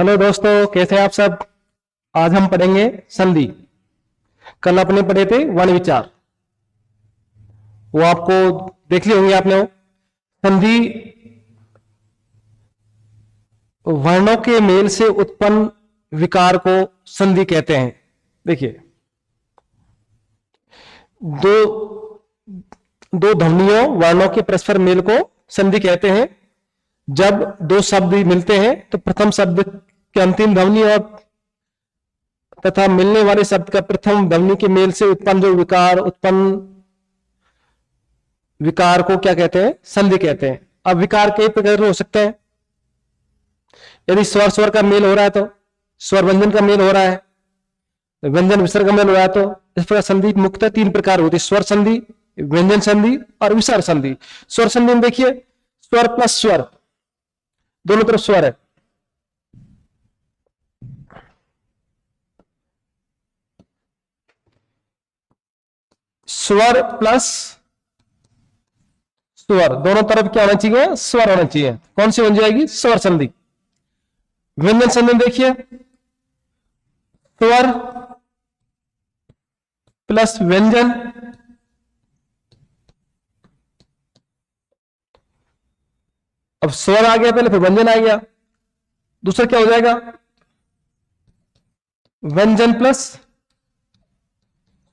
Hello दोस्तों, कैसे हैं आप सब। आज हम पढ़ेंगे संधि। कल अपने पढ़े थे वर्ण विचार, वो आपको देख ली होंगी आपने। वो संधि वर्णों के मेल से उत्पन्न विकार को संधि कहते हैं। देखिए, दो दो ध्वनियों वर्णों के परस्पर मेल को संधि कहते हैं। जब दो शब्द मिलते हैं तो प्रथम शब्द की अंतिम ध्वनि और तथा मिलने वाले शब्द का प्रथम ध्वनि के मेल से उत्पन्न जो विकार को क्या कहते हैं? संधि कहते हैं। अब विकार कई प्रकार हो सकते हैं। यदि स्वर स्वर का मेल हो रहा है तो स्वर व्यंजन का मेल हो रहा है, व्यंजन विसर्ग का मेल हो रहा है, तो इस प्रकार संधि मुख्यतः तीन प्रकार होती है: स्वर संधि, व्यंजन संधि और विसर्ग संधि। स्वर संधि में देखिए, स्वर प्लस स्वर, दोनों तरफ स्वर है। स्वर प्लस स्वर, दोनों तरफ क्या होना चाहिए? स्वर होना चाहिए। कौन सी बन जाएगी? स्वर संधि। व्यंजन संधि देखिए, स्वर प्लस व्यंजन, अब स्वर आ गया पहले, फिर व्यंजन आ गया। दूसरा क्या हो जाएगा? व्यंजन प्लस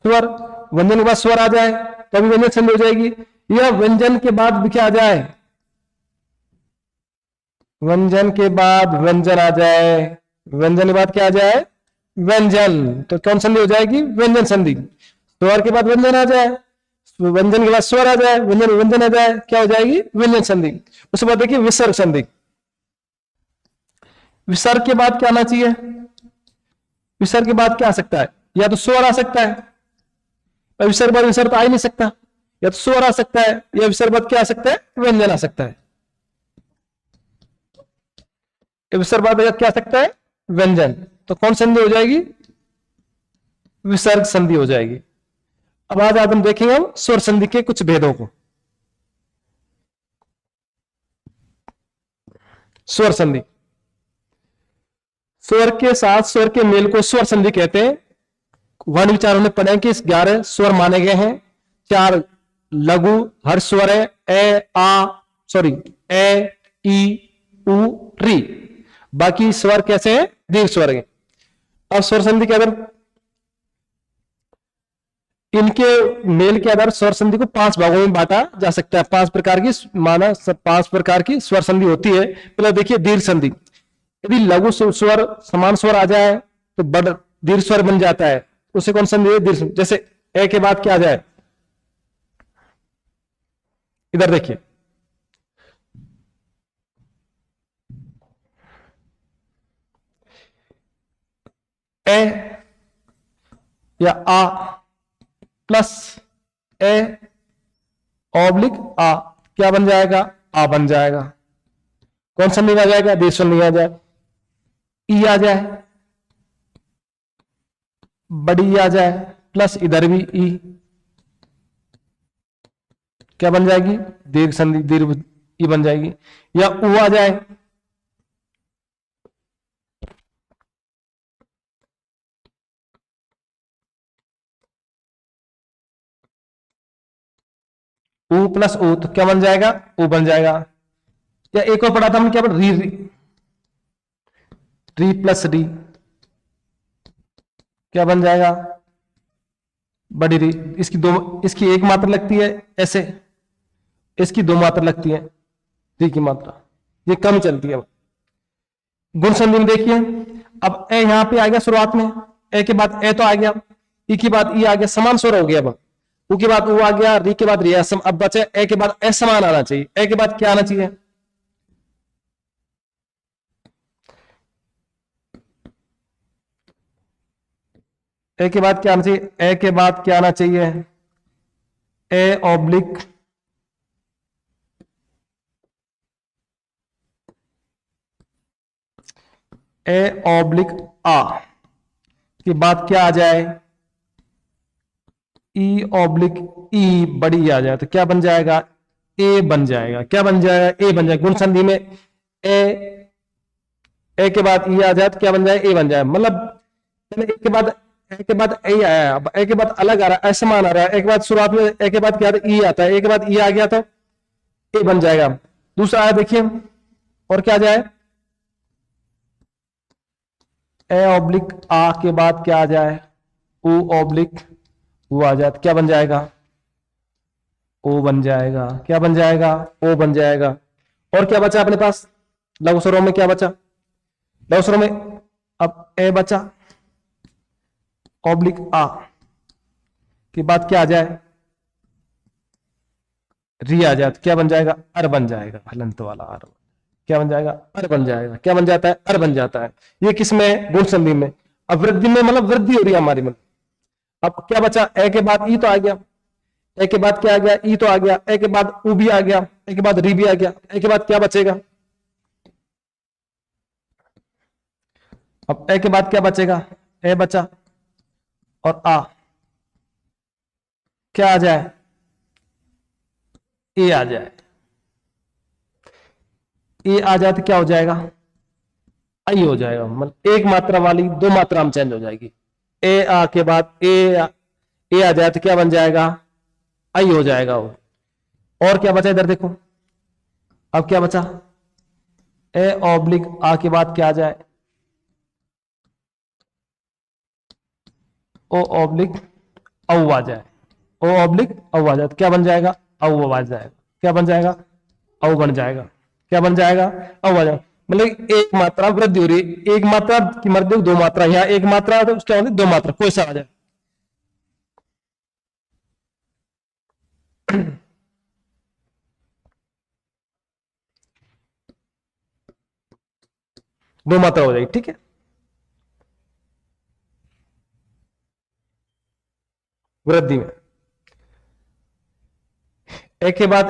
स्वर, व्यंजन के बाद स्वर आ जाए तभी व्यंजन संधि हो जाएगी। या व्यंजन के बाद भी क्या आ जाए? व्यंजन के बाद व्यंजन आ जाए, व्यंजन के बाद क्या आ जाए? व्यंजन, तो कौन संधि हो जाएगी? व्यंजन संधि। स्वर के बाद व्यंजन आ जाए, व्यंजन के बाद स्वर आ जाए, व्यंजन व्यंजन आ जाए, क्या हो जाएगी? व्यंजन संधि। उसके बाद देखिए विसर्ग संधि। विसर्ग के बाद क्या आना चाहिए? विसर्ग के बाद क्या आ सकता है? या तो स्वर आ सकता है, विसर्ग बाद विसर्ग तो आ ही नहीं सकता। या तो स्वर आ सकता है, या विसर्ग बाद क्या आ सकता है? व्यंजन आ सकता है। विसर्ग बाद क्या आ सकता है? व्यंजन। तो कौन संधि हो जाएगी? विसर्ग संधि हो जाएगी। अब आज हम देखेंगे हम स्वर संधि के कुछ भेदों को। स्वर संधि, स्वर के साथ स्वर के मेल को स्वर संधि कहते हैं। वर्ण विचारों ने पढ़े कि 11 स्वर माने गए हैं। 4 लघु हर स्वर है, ए, ई, उ, री। बाकी स्वर कैसे हैं? दीर्घ स्वर है। अब स्वर संधि के आधार, इनके मेल के आधार स्वर संधि को 5 भागों में बांटा जा सकता है। 5 प्रकार की 5 प्रकार की स्वर संधि होती है। पहले देखिए दीर्घ संधि। यदि लघु स्वर समान स्वर आ जाए तो बड़ दीर्घ स्वर बन जाता है, उसे कौन संधि है? दीर्घ। जैसे ए के बाद क्या आ जाए? इधर देखिए, ए या आ प्लस ए ऑब्लिक आ, क्या बन जाएगा? आ बन जाएगा। कौन सा नहीं आ जाएगा? दीर्घ नहीं आ जाए। ई आ जाए, बड़ी आ जाए, प्लस इधर भी ई, क्या बन जाएगी? दीर्घ संधि, दीर्घ ई बन जाएगी। या उ आ जाए, उ प्लस उ, तो क्या बन जाएगा? उ बन जाएगा। या एक और पढ़ा था हमने, क्या पढ़ा? री, री प्लस री, क्या बन जाएगा? बड़ी री। इसकी एक मात्रा लगती है ऐसे, इसकी 2 मात्रा लगती है, री की मात्रा, ये कम चलती है। गुण संधि में देखिए, अब ए यहां पे आ गया शुरुआत में, ए के बाद ए तो आ गया, ई के बाद ई आ गया, समान स्वर हो गया। अब उ के बाद उ आ गया, री के बाद री। अब बचे ए के बाद ए समान आना चाहिए। ए के बाद क्या आना चाहिए? ए के बाद क्या आना चाहिए? ए के बाद क्या आना चाहिए? ए ऑब्लिक ए ऑब्लिक आ के बाद क्या आ जाए? ई ऑब्लिक ई, बड़ी आ जाए, तो क्या बन जाएगा? ए बन जाएगा। क्या बन जाएगा? ए बन जाएगा। गुण संधि में ए ए के बाद ई आ जाए तो क्या बन जाए, ए बन जाए। मतलब ए के बाद ए आया, अब ए के बाद अलग आ रहा है, असमान आ रहा है। ए के बाद शुरुआत में ए के बाद क्या था, ई आता है, ए के बाद ई आ गया तो ए बन जाएगा। दूसरा आया देखिए, और क्या आ जाए, ए ऑब्लिक आ के बाद क्या आ जाए, ओ ऑब्लिक वो आ जाए तो क्या बन जाएगा, ओ बन जाएगा। क्या बन जाएगा, ओ बन जाएगा। और क्या बचा अपने पास, लघु स्वरों में क्या बचा, लघु स्वरों में अब ए बचा, ऑब्लिक आ के बाद क्या आ जाए, री आ जाए तो क्या बन जाएगा, अर बन जाएगा, हलंत वाला अर। क्या बन जाएगा, अर बन जाएगा। क्या बन जाता है, अर बन जाता है। ये किसमें, गुण संधि में। अब वृद्धि में मतलब वृद्धि हो रही है हमारी, मतलब अब क्या बचा, ए के बाद ई तो आ गया, ए के बाद क्या आ गया, ई तो आ गया, ए के बाद ऊ भी आ गया, ए के बाद री भी आ गया, ए के बाद क्या बचेगा, अब ए के बाद क्या बचेगा, ए बचा और आ, क्या आ जाए, ए आ जाए। ए आ जाए तो क्या हो जाएगा, आई हो जाएगा। मतलब एक मात्रा वाली दो मात्रा में चेंज हो जाएगी। ए आ के बाद ए आ जाए तो क्या बन जाएगा, आई हो जाएगा वो। और क्या बचा इधर देखो, अब क्या बचा, ए ऑब्लिक आ के बाद क्या आ जाए, ओ ऑब्लिक औ आ जाए, ओ ऑब्लिक औ आ जाए तो क्या बन जाएगा, औ आ जाएगा। क्या बन जाएगा, औ बन जाएगा। क्या बन जाएगा, औ आ जाएगा। मतलब एक मात्रा वृद्धि हो रही है, एक मात्रा की मध्य दो मात्रा, यहाँ एक मात्रा तो क्या होती, दो मात्रा, कोई सा आ जाए। दो मात्रा हो जाएगी, ठीक है। वृद्धि में ए के बाद,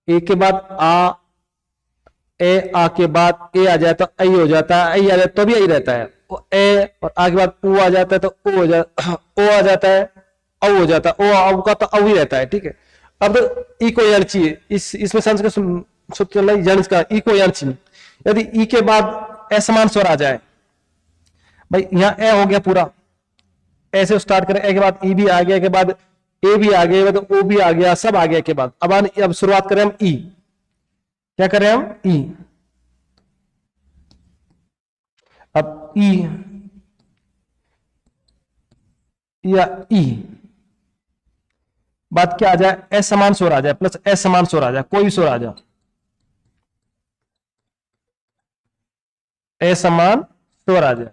ए के बाद आ, ए आ के बाद ए आ जाए तो आई हो जाता है, आई आ जाए तो भी आई रहता है। ए और आ के बाद ऊ आ जाता है तो ओ हो जाता, ओ आ जाता है, औ हो जाता है, ओ औ का तो औ ही रहता है, ठीक है। अब ई को यानी चाहिए, इसमें संस्कृत सूत्र चल रहा है का ई को यानी चाहिए। यदि ई के बाद असमान स्वर आ जाए, भाई यहाँ ए हो गया पूरा, ऐसे स्टार्ट करें, ए के बाद ई भी आ गया, के बाद ए भी आ गया, तो ओ भी आ गया, सब आ गया के बाद अब शुरुआत करें हम ई, क्या करें हम ई। अब ई या ई बात क्या आ जाए, असमान स्वर आ जाए, प्लस असमान स्वर आ जाए, कोई भी स्वर आ जाए, असमान स्वर आ जाए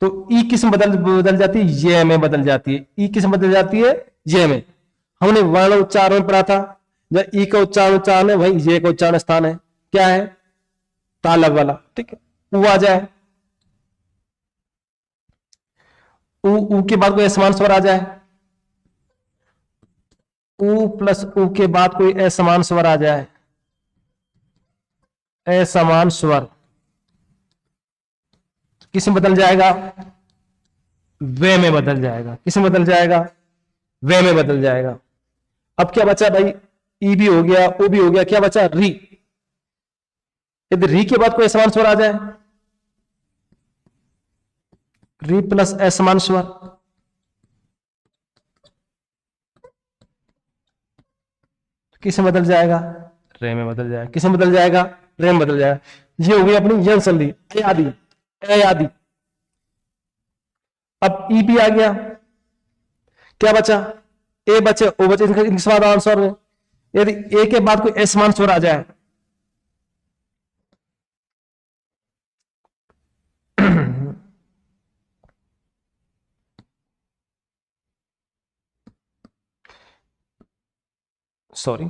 तो ई किस्म बदल जाती है, ये में बदल जाती है। ई किस्म बदल जाती है, ये में। हमने वर्ण उच्चारण में पढ़ा था, जब ई का उच्चारण है वही ये का उच्चारण स्थान है, क्या है, तालब वाला, ठीक है। ऊ आ जाए, ऊ के बाद कोई असमान स्वर आ जाए, ऊ प्लस ऊ के बाद कोई असमान स्वर आ जाए, असमान स्वर किस में बदल जाएगा, वे में बदल जाएगा। किस में बदल जाएगा, वे में बदल जाएगा। अब क्या बचा भाई, ई भी हो गया, ओ भी हो गया, क्या बचा, री। यदि री के बाद कोई असमान स्वर आ जाए, री प्लस असमान स्वर, किस में बदल जाएगा, रे में बदल जाएगा। किस में बदल जाएगा, रे में बदल जाएगा। ये हो गई अपनी यन संधि, ए आदि, ए आदि। अब ई भी आ गया, क्या बचा, ए बचे, ओ बचे, इनके समाधान स्वर में यदि ए के बाद कोई असमान स्वर आ जाए, सॉरी,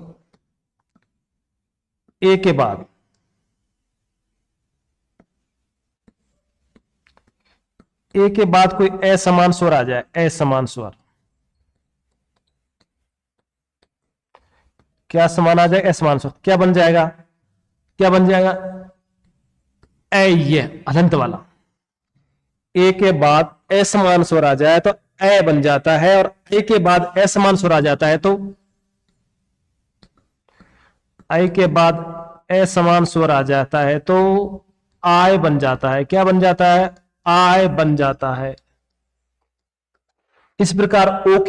ए के बाद ए के बाद कोई असमान स्वर आ जाए, असमान स्वर, क्या समान आ जाएगा, असमान स्वर, क्या बन जाएगा, क्या बन जाएगा, ए, ये अनंत वाला। ए के बाद असमान स्वर आ जाए तो ए बन जाता है, और ए के बाद असमान स्वर आ जाता है तो ए के बाद असमान स्वर आ जाता है तो आय बन जाता है। क्या बन जाता है? आय बन जाता है। इस प्रकार ओ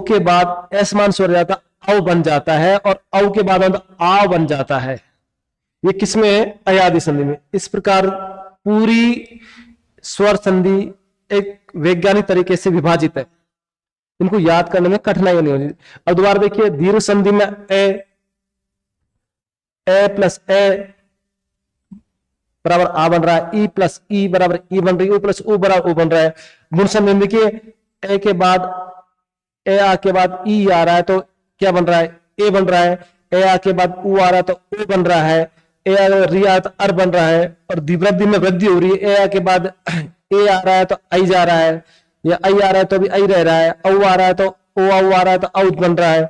के बाद ए समान स्वर जाता औ बन जाता है और औ के बाद आ बन जाता है। ये किसमें है? अयादि संधि में। इस प्रकार पूरी स्वर संधि एक वैज्ञानिक तरीके से विभाजित है। इनको याद करने में कठिनाई नहीं होगी। अब दोबारा देखिए, दीर्घ संधि में ए प्लस ए बराबर आ बन रहा है, ई प्लस ई बराबर ई बन रही है, प्लस ऊ बराबर ऊ बन रहा है। गुण संधि में देखिए, ए के बाद ए आ के बाद ई आ रहा है तो क्या बन रहा है? ए बन रहा है। ए आ के बाद ऊ आ रहा है तो ओ बन रहा है। ए आ री आ तो अर बन रहा है। और वृद्धि में वृद्धि हो रही है। ए आ के बाद ए आ रहा है तो आई जा रहा है, या आई आ रहा है तो भी आई रह रहा है। औ आ रहा है तो ओ आ रहा है तो औ बन रहा है।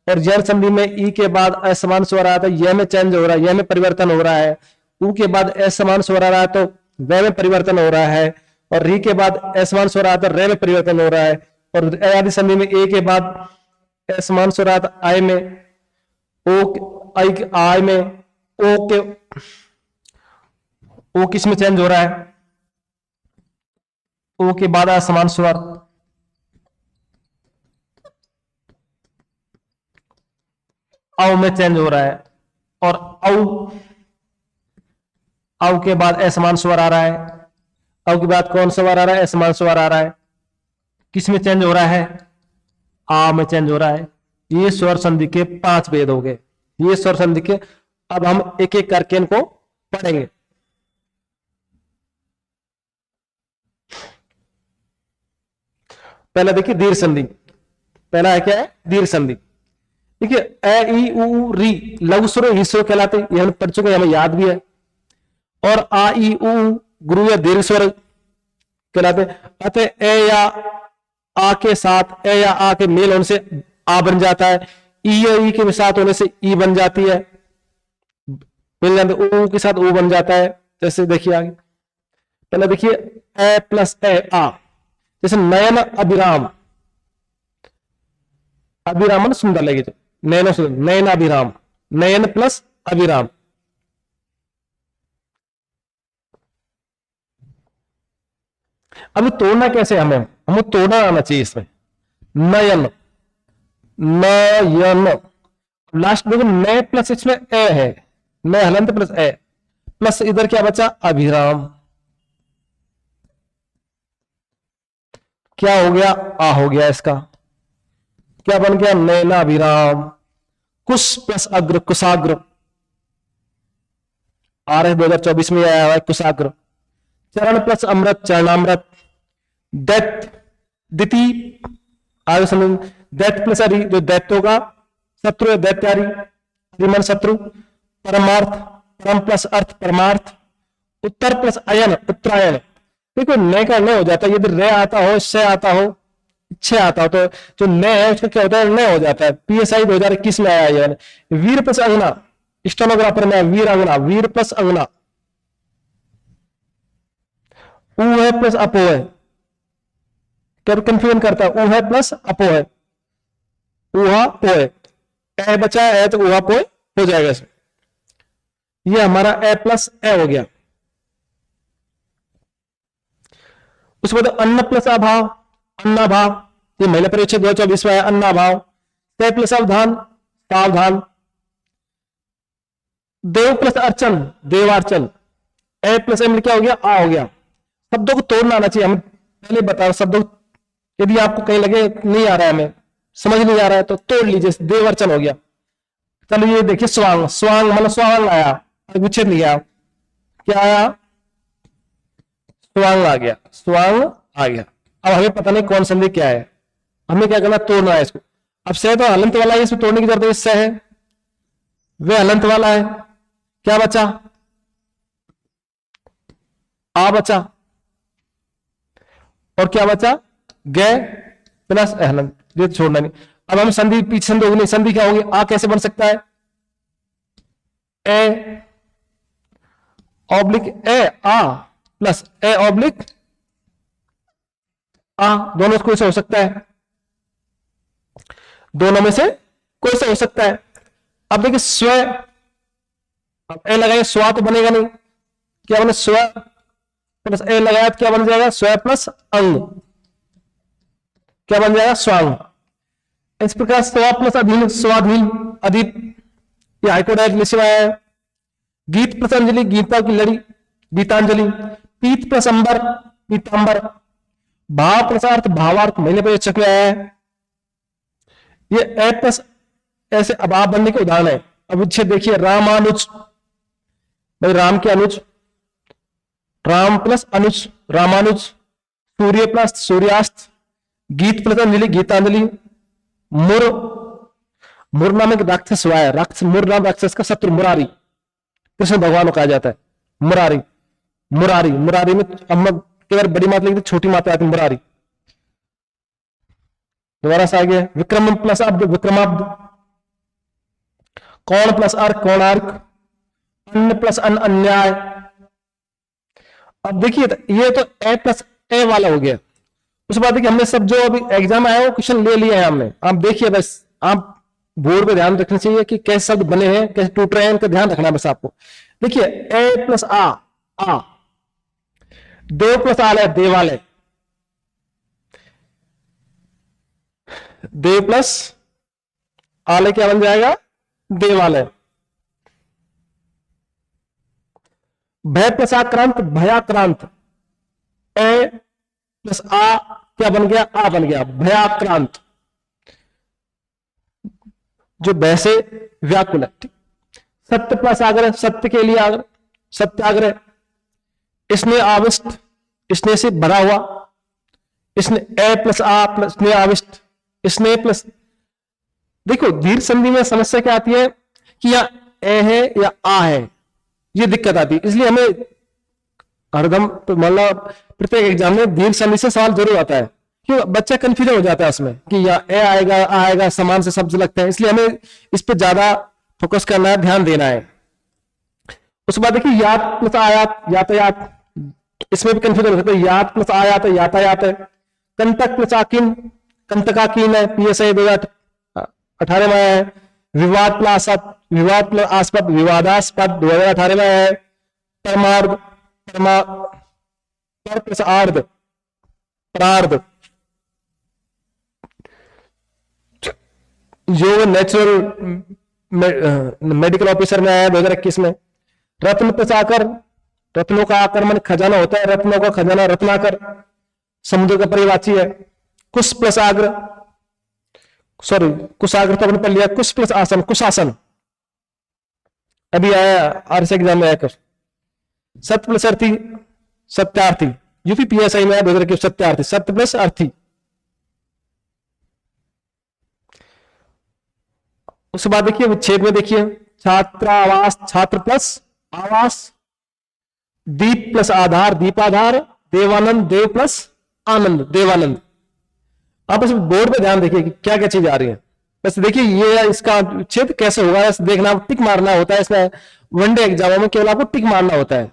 और जड़ संधि में ई के बाद असमान स्वर आ रहा है तो यह में चेंज हो रहा है, यह में परिवर्तन हो रहा है। ऊ के बाद असमान स्वर आ रहा है तो वह में परिवर्तन हो रहा है। और री के बाद असमान स्वर आता है, रे में परिवर्तन हो रहा है। और अयादि संधि में ए के बाद असमान स्वर आता है आय में, ओ आई आय में, ओ किस में चेंज हो रहा है? ओ के बाद असमान स्वर औ में चेंज हो रहा है। और औ के बाद असमान स्वर आ रहा है। औ के बाद कौन स्वर आ रहा है? असमान स्वर आ रहा है। किस में चेंज हो रहा है? आ में चेंज हो रहा है। ये स्वर संधि के 5 भेद हो गए। ये स्वर संधि के, अब हम एक एक करके इनको पढ़ेंगे। पहला देखिए दीर्घ संधि। पहला है क्या है? दीर्घ संधि। देखिए ए ई उ री लघु स्वर ही स्वर कहलाते, ये हम पढ़ चुके हैं, हमें याद भी है। और आ ई उ गुरु या दीर्घ स्वर कहलाते। अतः ए या आ के साथ, ए या आ के मेल होने से आ बन जाता है। ई या ई के साथ होने से ई बन जाती है, मिल जाते। ऊ के साथ ऊ बन जाता है। जैसे देखिए आगे, पहले देखिए ए प्लस ए आ, जैसे नयन अभिराम। अभिराम सुंदर लगे तो नयन सुंदर, नयन अभिराम, नयन प्लस अभिराम। अब तोड़ना कैसे? हमें तोड़ना आना चाहिए इसमें। नयन, नयन, लास्ट देखो नए प्लस इसमें ए है, नए हलंत प्लस ए, प्लस इधर क्या बचा? अभिराम। क्या हो गया? आ हो गया। इसका क्या बन गया? नैना अभिराम। कुश प्लस अग्र, कुशाग्र। RS 2024 में आया हुआ है कुशाग्र। चरण प्लस अमृत, चरणामृत। दैत, दिति, आगे समझ, दैत प्लस हरि, जो दैत्यों का शत्रु है, दैत्यारी, हरिमन शत्रु। परमार्थ, परम प्लस अर्थ, परमार्थ। उत्तर प्लस अयन, उत्तरायण। देखो नए का न हो जाता है, यदि रे आता हो, से आता हो, इच्छे आता हो, तो जो न है उसका क्या होता है? न हो जाता है। PSI 2021 में आया है। वीर प्लस अंगना, स्टेनोग्राफर में वीर अंगना, वीर प्लस अंगना। ऊ है प्लस अपो है, क्या कंफ्यूजन करता है? ऊ है प्लस अपो है, ऊहा पो है। ए बचा है तो ऊहा पो हो जाएगा इसमें। ये हमारा ए प्लस ए हो गया। उसके बाद अन्न प्लस अभाव, अन्नाभाव। ये महिला परीक्षा 2024 में है, अन्नाभाव। से प्लस अवधान, सावधान। देव प्लस अर्चन, देवार्चन। ए प्लस एम क्या हो गया? आ हो गया। शब्दों को तोड़ना आना चाहिए। हम पहले बताओ शब्दों, यदि आपको कहीं लगे नहीं आ रहा है, हमें समझ नहीं आ रहा है, तो तोड़ लीजिए। देवार्चन हो गया। चलो ये देखिए स्वांग, स्वांग मतलब स्वांग आया, विच्छेद नहीं आया। क्या आया? स्वांग आ गया, स्वांग आ गया। अब हमें पता नहीं कौन संधि क्या है, हमें क्या करना? तोड़ना है इसको। अब से तो हलंत वाला है, इसमें तोड़ने की जरूरत है। इससे है वे हलंत वाला है। क्या बचा? आ बचा। और क्या बचा? गे प्लस हलंत, ये तो छोड़ना नहीं। अब हम संधि, पीछे संधि होगी नहीं, संधि क्या होगी? आ कैसे बन सकता है? ए ऑब्लिक ए आ प्लस ए ऑब्लिक आ, दोनों कोई से हो सकता है, दोनों में से कोई से हो सकता है। अब देखिए स्व, अब ए लगाए स्वा तो बनेगा नहीं, क्या बने स्व प्लस ए लगाया तो क्या बन जाएगा स्व प्लस अंग, क्या बन जाएगा स्वांग। इस प्रकार स्व प्लस अधीन स्वाधीन अधीत, ये हाईकोर्ट एक्ट लिखा है। गीत प्लस अंजलि गीता की लड़ी गीतांजलि, पीत प्लस अंबर पीतांबर, भाव प्लस अर्थ भावार्थ महीने पर चक्र आया है। ये ए प्लस ऐसे अभाव बनने के उदाहरण है। अब विच्छेद देखिए रामानुज, भाई राम के अनुज, राम प्लस अनुज रामानुज, सूर्य प्लस सूर्यास्त, गीत प्लस अंजलि गीतांजलि, मुर मुर नामक राक्षस हुआ है, राक्षस मुर नाम राक्षस का शत्रु मुरारी, कृष्ण भगवान को कहा जाता है मुरारी। मुरारी मुरारी में कई बार बड़ी मात्रा लिखी छोटी मात्रा आती है मुरारी। दोबारा से आगे विक्रम प्लस अब्द विक्रमाब्द, कौन प्लस अर्क कौणार्क, अन्न प्लस अन्न अन्याय। अब देखिए ये तो ए प्लस ए वाला हो गया। उस बात है कि हमने सब जो अभी एग्जाम आया वो क्वेश्चन ले लिया है हमने। आप देखिए बस, आप बोर्ड पे ध्यान रखना चाहिए कि कैसे शब्द बने हैं, कैसे टूट रहे हैं, इनका ध्यान रखना है बस आपको। देखिए ए प्लस आ, देव प्लस आलय देवालय, देव प्लस आलय क्या बन जाएगा देवालय। भय प्लस आक्रांत भयाक्रांत, ए प्लस आ क्या बन गया आ बन गया भयाक्रांत, जो भय से व्याकुल है। सत्य प्लस आग्रह सत्य के लिए आग्रह सत्याग्रह, इसने आविष्ट इसने से भरा हुआ, इसने ए प्लस आ प्लस स्नेह आविष्ट, इसने प्लस। देखो दीर्घ संधि में समस्या क्या आती है कि या ए है या आ है, ये दिक्कत आती है। इसलिए हमें हरदम मतलब प्रत्येक एग्जाम में दीर्घ संधि से सवाल जरूर आता है, क्यों बच्चा कंफ्यूजन हो जाता है उसमें कि या ए आएगा आ आएगा, समान से शब्द लगते हैं। इसलिए हमें इस पर ज्यादा फोकस करना है, ध्यान देना है। उसके बाद देखिए यात प्लस आयात यातायात, इसमें भी कंफ्यूजन हो सकता है, यात प्लस आयात है यातायात है। कंटक प्लस आकिन कंटकाकीन है, PSI 2018 में है। विवाद प्लस विवाद प्लस आस्पद विवादास्पद 2018 में है। परमार्ध पर प्लस आर्ध प्रार्ध, जो नेचुरल मेडिकल ऑफिसर में आया 2021 में। रत्न प्लस आकर, रत्नों का आक्रमण खजाना होता है, रत्नों का खजाना रत्नाकर समुद्र का परिवाची है। कुश प्लस आग्र सॉरी कुशाग्र तो अपने पढ़ लिया। कुश प्लस आसन कुशासन अभी आया आरएस एग्जाम में आकर। सत्य प्लस अर्थी सत्यार्थी, यूपी PSI में आया 2021 सत्यार्थी, सत्य प्लस अर्थी। उसके बाद देखिए विच्छेद में देखिए छात्रावास छात्र प्लस आवास, दीप प्लस आधार दीपाधार, देवानंद देव प्लस आनंद देवानंद। आप इस बोर्ड पे ध्यान देखिए कि क्या क्या चीज आ रही है। बस देखिए ये इसका विच्छेद कैसे होगा देखना, टिक मारना होता है इसमें। वनडे एग्जामों में केवल आपको टिक मारना होता है।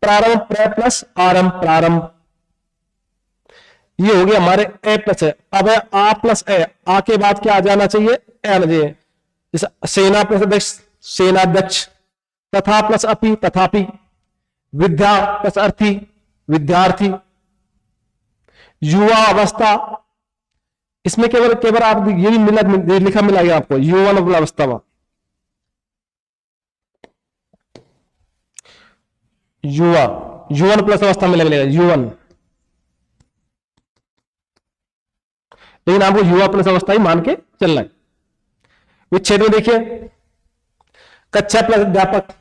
प्रारंभ प्र प्लस आरंभ प्रारंभ, ये हो गया हमारे ए प्लस है। अब है आ प्लस ए, आ के बाद क्या आ जाना चाहिए ए आना चाहिए। जैसे सेना प्लस अध्यक्ष सेनाध्यक्ष, तथा प्लस अपि तथापि, विद्या प्लस अर्थी विद्यार्थी, युवा अवस्था, इसमें केवल केवल आप ये भी मिला लिखा मिला आपको युवन अवस्था में, युवा युवन प्लस अवस्था में मिलेगा युवन, लेकिन आपको युवा प्लस अवस्था ही मान के चलना है। विच्छेद में देखिए कक्षा प्लस अध्यापक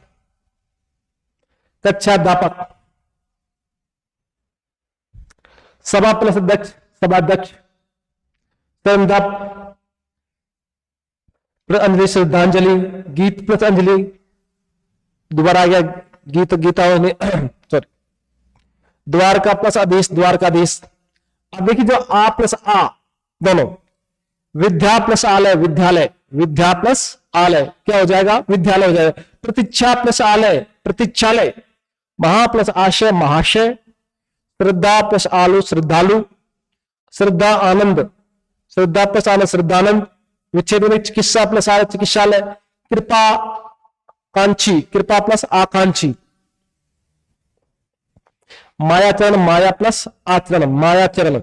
कक्षाध्यापक, सभा प्लस अध्यक्ष सभाध्यक्ष, अंजलि श्रद्धांजलि, गीत प्लस अंजलि दोबारा आ गया गीत गीता सॉरी, द्वारका प्लस आदेश द्वारकाधीश। अब देखिए जो आ प्लस आ दोनों, विद्या प्लस आलय विद्यालय, विद्या प्लस आलय क्या हो जाएगा विद्यालय हो जाएगा। प्रतीक्षा प्लस आलय प्रतीक्षालय, महा प्लस आशय महाशय, श्रद्धा प्लस आलू श्रद्धालु, श्रद्धा आनंद श्रद्धा प्लस आनंद श्रद्धानंद। विच्छेद में चिकित्सा प्लस आलय चिकित्सालय, कृपा कांची, कृपा प्लस आकांक्षी। मायाचरण, माया प्लस आचरण, मायाचरण।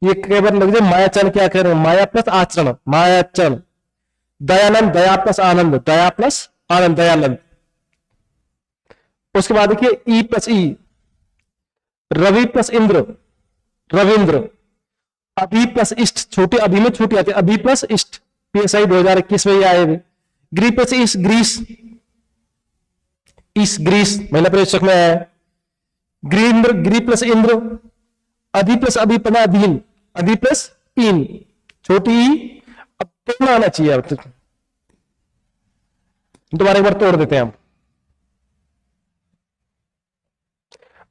ये कई बार लग जाए मायाचरण क्या कह रहे हैं, माया प्लस आचरण, मायाचरण। दयानंद, दया प्लस आनंद, दया प्लस आनंद, दयानंद। उसके बाद देखिए ई प्लस ई, रवि प्लस इंद्र, रविंद्र। अभी प्लस इष्ट, छोटे अभी में छोटे आते, अभी प्लस इष्ट, पीएसआई 2021 में ये आए हुए। ग्री प्लस इस, ग्रीस, इस ग्रीस महिला पर्यवेक्षक में आया है। ग्रीन्द्र, ग्री प्लस इंद्र। अधि प्लस अभी पना, अधीन, अधि प्लस इन, छोटी ई, अब तोड़ना आना चाहिए। अब दोबारा एक बार तोड़ देते हैं हम।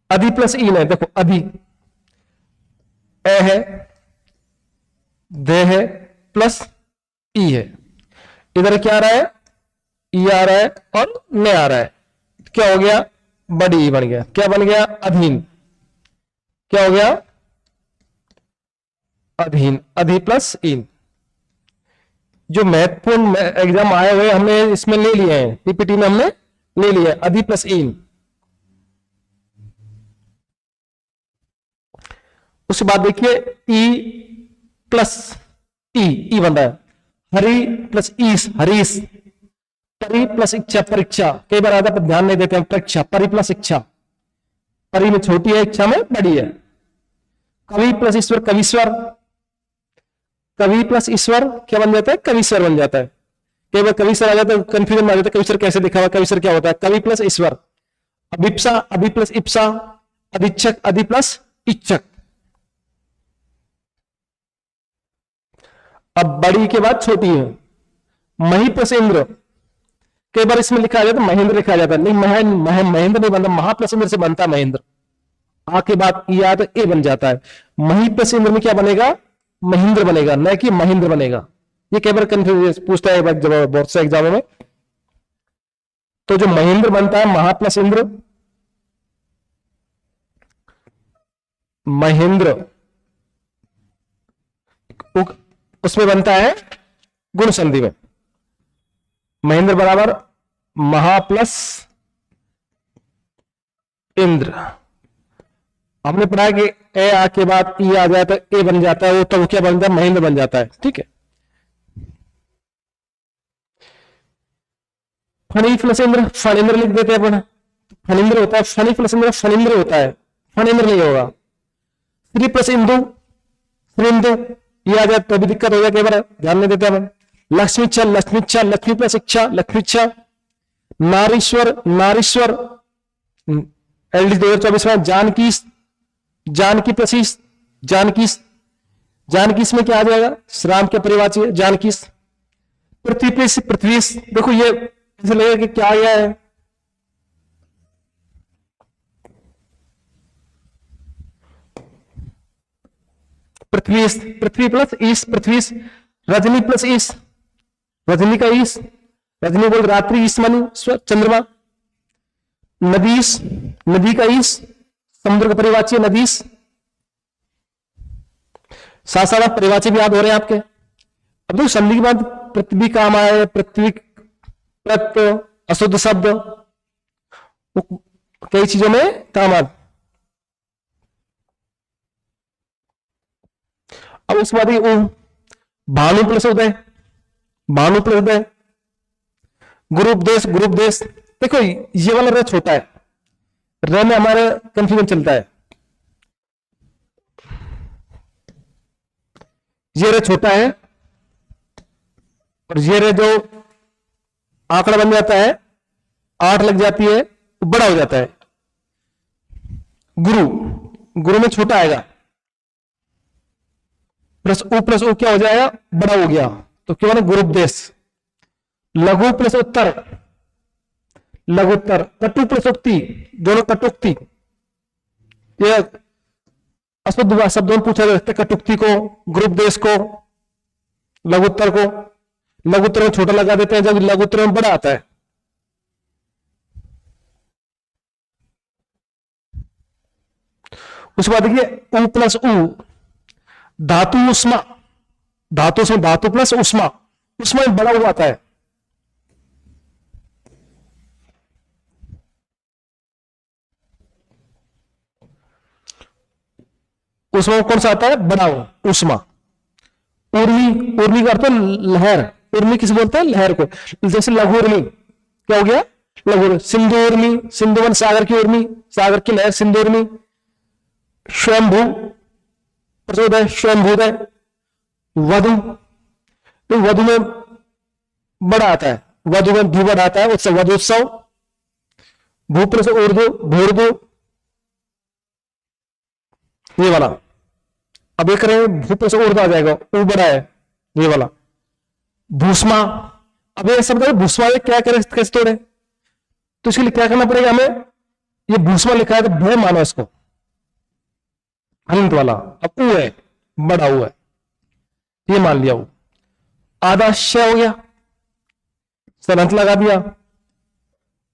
अधि प्लस इन है, देखो अधि ए है, दे है, प्लस ई है। इधर क्या आ रहा है, ई आ रहा है और ने आ रहा है, क्या हो गया, बड़ी ई बन गया। क्या बन गया, अधीन। क्या हो गया, अधीन, अधि प्लस इन। जो महत्वपूर्ण एग्जाम आए हुए हमने इसमें ले लिए हैं, पीपीटी में हमने ले लिया है, अधि प्लस इन। उसके बाद देखिए ई प्लस ई बन रहा है। हरि प्लस ईस, हरीश। परि प्लस इच्छा, परीक्षा। कई बार आता पर ध्यान नहीं देते हैं, परीक्षा, परि प्लस इच्छा। परि में छोटी है, इच्छा में बड़ी है। कवि प्लस ईश्वर, कवीश्वर। कवि प्लस ईश्वर क्या बन जाता है, कवीश्वर बन जाता है। कई बार कवीश्वर आ जाता है, कंफ्यूजन आ जाता है, कवीश्वर कैसे लिखा हुआ, कवीश्वर क्या होता है, कवि प्लस ईश्वर। अभिप्सा, अभि प्लस इप्सा। अधीक्षक, अधि प्लस इच्छक। अब बड़ी के बाद छोटी है, मही प्लस इंद्र। कई बार इसमें लिखा जाता है महेंद्र लिखा जाता है, नहीं महेंद्र नहीं बनता, महा प्लस इंद्र से बनता है महेंद्र। आ के बाद ई आता है, ए बन जाता है। मही प्लस इंद्र में क्या बनेगा, महेंद्र बनेगा, न कि महेंद्र बनेगा। ये कई बार कंफ्यूज पूछता है जब बोर्ड से एग्जाम में। तो जो महेंद्र बनता है, महा प्लस इंद्र, महेंद्र, उसमें बनता है गुण संधि में, महेंद्र बराबर महा प्लस इंद्र। हमने पढ़ा है कि ए आ के बाद ई आ जाए तो ए बन जाता है, वो तब क्या बन जाता है, महेंद्र बन जाता है। ठीक है। फणी प्लस इंद्र, फणिंद्र लिख देते हैं अपन, फणिंद्र होता है। फणी प्लस इंद्र, फणिंद्र होता है, फणिंद्र नहीं होगा। श्री प्लस इंदु, श्रींदु, ये आ जाए तो भी दिक्कत हो जाए, कई बार ध्यान नहीं देते अपन। लक्ष्मीच्छा, लक्ष्मीच्छा, लक्ष्मी प्लस इच्छा, लक्ष्मीच्छा। नारीश्वर, नारीश्वर, एलडी 2024 में जानकी, जानकी प्लस जानकी, जानकी में क्या आ जाएगा, श्राम के परिवाची है जानकी। पृथ्वी प्लस पृथ्वी, देखो ये ऐसे लगेगा कि क्या आ गया है, पृथ्वी, पृथ्वी प्लस ईस, पृथ्वी। रजनी प्लस ईस, रजनी का ईस, रजनी बोल रात्रि, ईस मानी चंद्रमा। नदीस, नदी का ईस, समुद्र का परिवाची नदीस। साथ साथ परिवाची भी याद हो रहे हैं आपके। अब देखो संधि के बाद पृथ्वी काम आए, पृथ्वी प्रत्यय, अशुद्ध शब्द, कई चीजों में काम आए। अब उसके बाद भानु प्लस उदय, भानु प्लस उदय। गुरुपदेश, गुरुपदेश। देखो ये वाला र छोटा है, र में हमारे कंफ्यूजन चलता है। ये र छोटा है और ये र जो आंकड़ा बन जाता है, 8 लग जाती है, तो बड़ा हो जाता है। गुरु, गुरु में छोटा आएगा, प्लस ओ क्या हो जाएगा, बड़ा हो गया, तो क्या बना गुरुपदेश। लघु प्लस उत्तर, लघुत्तर। कटु प्लस उक्ति, दोनों कटुक्ति। ये अशुद्ध शब्दों में पूछा जा सकता है, कटुक्ति को, गुरुपदेश को, लघुत्तर को। लघुत्तर में छोटा लगा देते हैं, जब लघुत्तर में बड़ा आता है। उसके बाद देखिए उ प्लस उ, धातु उष्मा, धातु से धातु प्लस उष्मा, उष्मा बड़ा हुआ आता है। उष्मा कौन सा आता है, बड़ा हो, उष्मा। उर्मी, उर्मी का अर्थ है लहर। उर्मी किस बोलते हैं, लहर को। जैसे लघु उर्मी, क्या हो गया, लघु उर्मी। सिंधु उर्मी, सिंधुवन सागर की उर्मी, सागर की लहर, सिंधु उर्मी। स्वयंभू प्रचोदय, स्वयंभूदय। वधु, तो वधु में बड़ा आता है, वधु में भी बड़ा आता है, उत्सव, वधुत्सव। भू प्लस ऊर्ध्व, भूर्ध्व, ये वाला। अब एक करें भू प्लस ऊर्ध्व आ जाएगा, ऊ बड़ा है, ये वाला। भूष्मा, अब ये शब्द भूष्मा ये क्या करे, कैसे तोड़े, तो इसके लिए क्या करना पड़ेगा हमें, ये भूष्मा लिखा है तो भय मानो इसको, हलंत वाला। अब ऊ है, बड़ा ऊ है, ये मान लिया। ऊ आधा श हो गया, सलंत लगा दिया,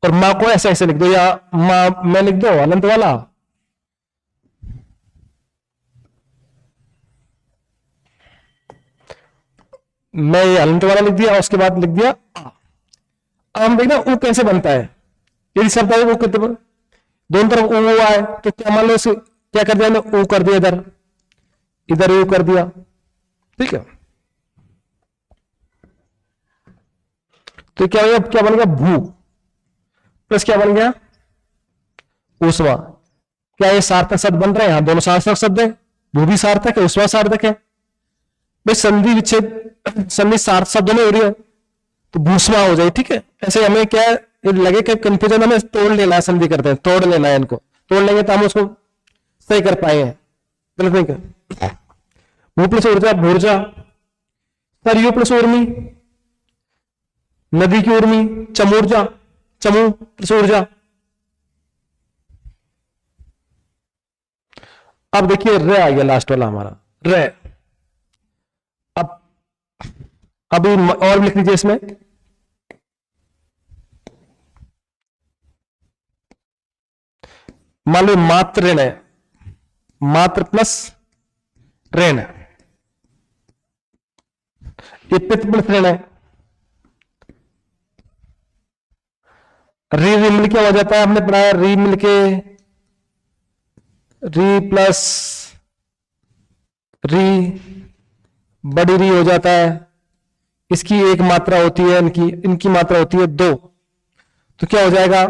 और मां को ऐसे ऐसे लिख दो, या मां मैं लिख दो हलंत वाला, मैं ये हलंत वाला लिख दिया, उसके बाद लिख दिया आ। अब हम देखना ऊ कैसे बनता है, यदि शब्द है वो कितने दोनों तरफ ऊ आए तो क्या मान लो इसे क्या कर दिया, ऊ कर दिया इधर, इधर ऊ कर दिया, ठीक है। तो क्या हो गया, क्या बन गया, भू प्लस क्या बन गया, ऊष्मा। क्या ये सार्थक शब्द बन रहे हैं, यहां दोनों सार्थक शब्द है, भू भी सार्थक है, ऊष्मा सार्थक है। भाई संधि विच्छेद, संधि सार्थ शब्द में हो रही है तो भूष्मा हो जाए, ठीक है। ऐसे हमें क्या लगे कि कंफ्यूजन, हमें तोड़ लेना है, संधि करते हैं तोड़ लेना है, इनको तोड़ लेंगे तो हम उसको सही कर पाएंगे, गलत नहीं कर। भू प्लस ऊर्जा, भूर्जा। सरयू प्लस उर्मी, नदी की उर्मी, चमूर्जा, चमू प्लस ऊर्जा। अब देखिए रे आ गया लास्ट वाला हमारा, रे। अब अभी और लिख लीजिए इसमें, मान लो मात्र ऋण है, मात्र प्लस ऋण, ये पित्त प्लस ऋण है। री री मिलके हो जाता है, हमने पढ़ाया री मिलके, री प्लस री, बड़ी री हो जाता है। इसकी एक मात्रा होती है, इनकी मात्रा होती है 2, तो क्या हो जाएगा,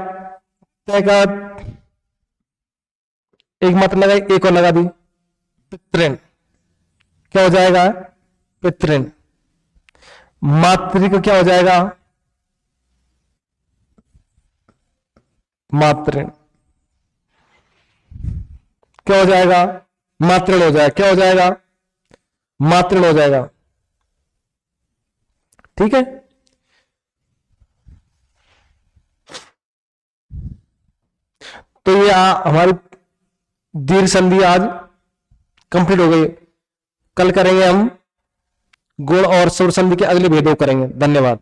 एक मात्रा लगाई, एक और लगा दी, पितृण। क्या हो जाएगा, पितृण। मातृक क्या हो जाएगा, मातृण। क्या हो जाएगा, मातृण हो जाएगा, क्या हो जाएगा, मातृण हो जाएगा, ठीक है। तो ये हमारी दीर्घ संधि आज कंप्लीट हो गई। कल करेंगे हम गुण और स्वर संधि के अगले भेदों करेंगे। धन्यवाद।